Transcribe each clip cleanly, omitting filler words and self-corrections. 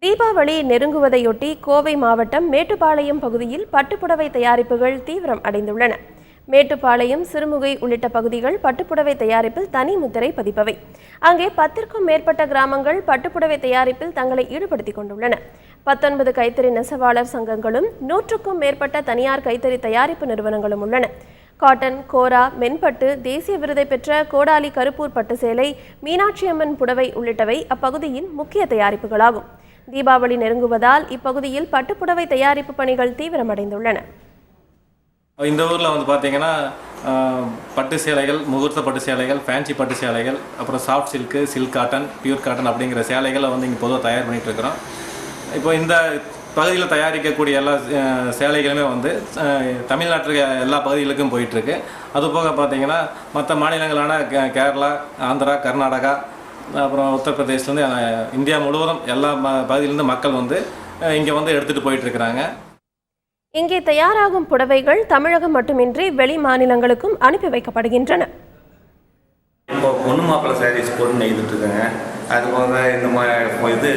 தீபாவளி நெருங்குவதையொட்டி கோவை மாவட்டம் மேட்டுப்பாளையம் பகுதியில் பட்டுப்புடவை தயாரிப்புகள் தீவிரம் அடைந்துள்ளன. மேட்டுப்பாளையம், சிறுமுகை உள்ளிட்ட பகுதிகள் பட்டுப்புடவை தயாரிப்பில் தனி முத்திரை பதிப்பவை. அங்கே 10க்கும் மேற்பட்ட கிராமங்கள் பட்டுப்புடவை தயாரிப்பில் தங்களை ஈடுபடுத்திக் கொண்டுள்ளன. 19 கைத்தறி நெசவாளர் சங்கங்களும் 100க்கும் மேற்பட்ட தனியார் கைத்தறி தயாரிப்பு நிறுவனங்களும் உள்ளன. காட்டன், கோரா, மென்பட்டு, தேசிய விருதை பெற்ற கோடாலி கருப்பூர் பட்டு சேலை, மீனாட்சி அம்மன் புடவை உள்ளிட்டவை அப்பகுதியின் முக்கிய தயாரிப்புகளாகும். தீபாவளி நெருங்குவதால் இப்பகுதியில் பட்டுப்புடவை தயாரிப்பு பணிகள் தீவிரமடைந்துள்ளன. இந்த ஊரில் பார்த்தீங்கன்னா பட்டு சேலைகள், முகூர்த்த பட்டு சேலைகள், ஃபேன்சி பட்டு சேலைகள், அப்புறம் soft silk, silk cotton, pure cotton அப்படிங்கிற சேலைகளை இங்கே பொதுவாக தயார் பண்ணிகிட்டு இருக்கிறோம். இப்போ இந்த பகுதியில் தயாரிக்கக்கூடிய எல்லா சேலைகளுமே தமிழ்நாட்டுக்கு எல்லா பகுதிகளுக்கும் போயிட்டுருக்கு. அதுபோக பார்த்தீங்கன்னா மற்ற மாநிலங்களான கேரளா, ஆந்திரா, கர்நாடகா, அப்புறம் உத்தரப்பிரதேஷ்லேருந்து இந்தியா முழுவதும் எல்லா பகுதியிலேருந்து மக்கள் இங்கே எடுத்துகிட்டு போயிட்டுருக்கிறாங்க. இங்கே தயாராகும் புடவைகள் தமிழகம் மட்டுமின்றி வெளி மாநிலங்களுக்கும் அனுப்பி வைக்கப்படுகின்றன. இப்போ பொண்ணு மாப்பிள்ளை சாரீஸ் போட்டு நெய்துட்டு இருக்காங்க. அதுபோக இந்த மாதிரி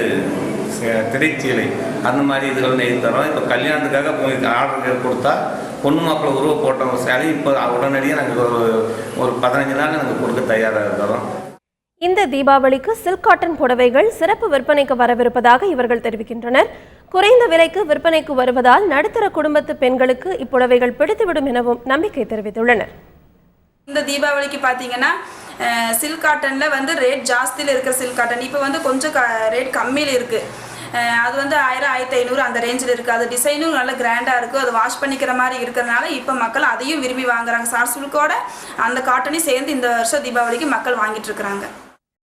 திரைச்சீலை அந்த மாதிரி இதுகள் நெய்து தரோம். இப்போ கல்யாணத்துக்காக ஆர்டர் கொடுத்தா பொண்ணு மாப்பிள்ளை உருவ போட்ட ஒரு சேலை இப்போ உடனடியாக நாங்கள் ஒரு 15 நாள் நாங்கள் கொடுக்க தயாராக இருக்கிறோம். இந்த தீபாவளிக்கு சில்க் காட்டன் புடவைகள் சிறப்பு விற்பனைக்கு வரவிருப்பதாக இவர்கள் தெரிவிக்கின்றனர். குறைந்த விலைக்கு விற்பனைக்கு வருவதால் நடுத்தர குடும்பத்து பெண்களுக்கு இப்புடவைகள் பிடித்துவிடும் எனவும் நம்பிக்கை தெரிவித்துள்ளனர். இந்த தீபாவளிக்கு பார்த்தீங்கன்னா சில்க் காட்டனில் ரேட் ஜாஸ்தியில் இருக்கிற சில்க் காட்டன் இப்போ கொஞ்சம் ரேட் கம்மியில் இருக்குது. அது 1000, 1500 அந்த ரேஞ்சில் இருக்குது. அது டிசைனும் நல்ல கிராண்டாக இருக்குது. அது வாஷ் பண்ணிக்கிற மாதிரி இருக்கிறதுனால இப்போ மக்கள் அதையும் விரும்பி வாங்குறாங்க. சார் சில்கோட அந்த காட்டனையும் சேர்ந்து இந்த வருஷம் தீபாவளிக்கு மக்கள் வாங்கிட்டு இருக்கிறாங்க.